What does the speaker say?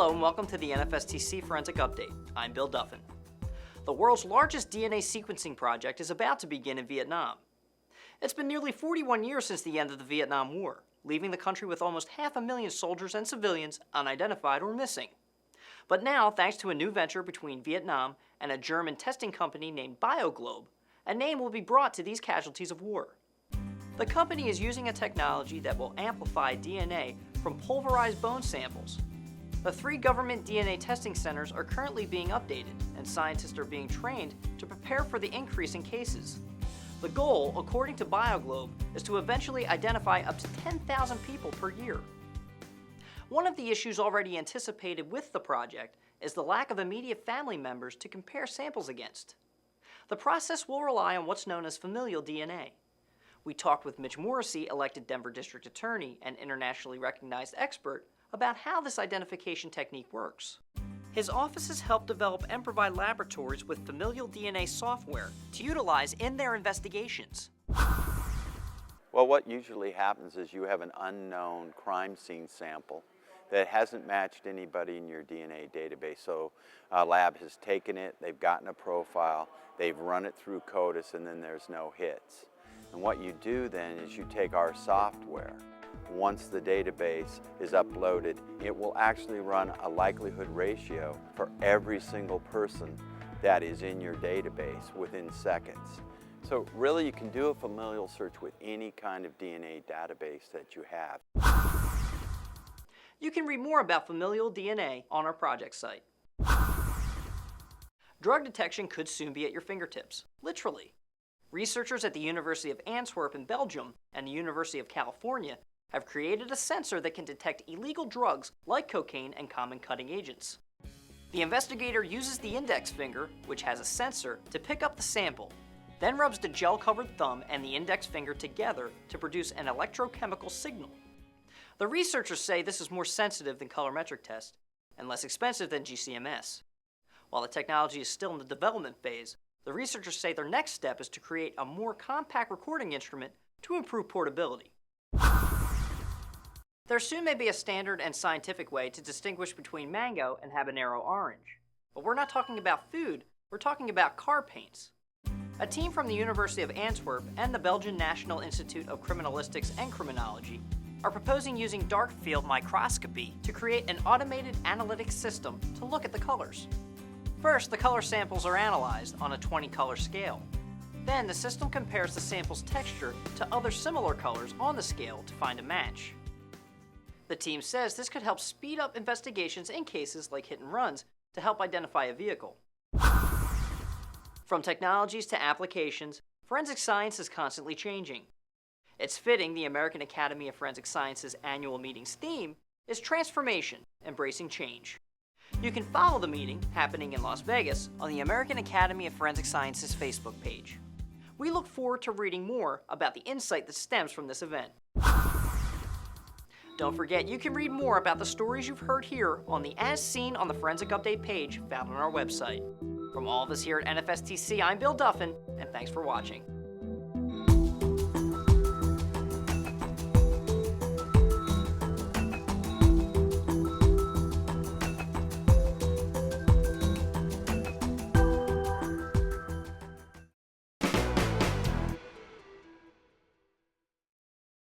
Hello and welcome to the NFSTC Forensic Update. I'm Bill Duffin. The world's largest DNA sequencing project is about to begin in Vietnam. It's been nearly 41 years since the end of the Vietnam War, leaving the country with almost 500,000 soldiers and civilians unidentified or missing. But now, thanks to a new venture between Vietnam and a German testing company named BioGlobe, a name will be brought to these casualties of war. The company is using a technology that will amplify DNA from pulverized bone samples. The 3 government DNA testing centers are currently being updated, and scientists are being trained to prepare for the increase in cases. The goal, according to BioGlobe, is to eventually identify up to 10,000 people per year. One of the issues already anticipated with the project is the lack of immediate family members to compare samples against. The process will rely on what's known as familial DNA. We talked with Mitch Morrissey, elected Denver District Attorney and internationally recognized expert, about how this identification technique works. His office has helped develop and provide laboratories with familial DNA software to utilize in their investigations. Well, what usually happens is you have an unknown crime scene sample that hasn't matched anybody in your DNA database. So a lab has taken it, they've gotten a profile, they've run it through CODIS, and then there's no hits. And what you do then is you take our software. Once the database is uploaded, it will actually run a likelihood ratio for every single person that is in your database within seconds. So really you can do a familial search with any kind of DNA database that you have. You can read more about familial DNA on our project site. Drug detection could soon be at your fingertips, literally. Researchers at the University of Antwerp in Belgium and the University of California have created a sensor that can detect illegal drugs like cocaine and common cutting agents. The investigator uses the index finger, which has a sensor, to pick up the sample, then rubs the gel-covered thumb and the index finger together to produce an electrochemical signal. The researchers say this is more sensitive than colorimetric tests and less expensive than GCMS. While the technology is still in the development phase, the researchers say their next step is to create a more compact recording instrument to improve portability. There soon may be a standard and scientific way to distinguish between mango and habanero orange. But we're not talking about food, we're talking about car paints. A team from the University of Antwerp and the Belgian National Institute of Criminalistics and Criminology are proposing using dark field microscopy to create an automated analytic system to look at the colors. First, the color samples are analyzed on a 20-color scale. Then the system compares the sample's texture to other similar colors on the scale to find a match. The team says this could help speed up investigations in cases like hit and runs to help identify a vehicle. From technologies to applications, forensic science is constantly changing. It's fitting the American Academy of Forensic Sciences annual meeting's theme is Transformation, Embracing Change. You can follow the meeting, happening in Las Vegas, on the American Academy of Forensic Sciences Facebook page. We look forward to reading more about the insight that stems from this event. Don't forget, you can read more about the stories you've heard here on the As Seen on the Forensic Update page found on our website. From all of us here at NFSTC, I'm Bill Duffin, and thanks for watching.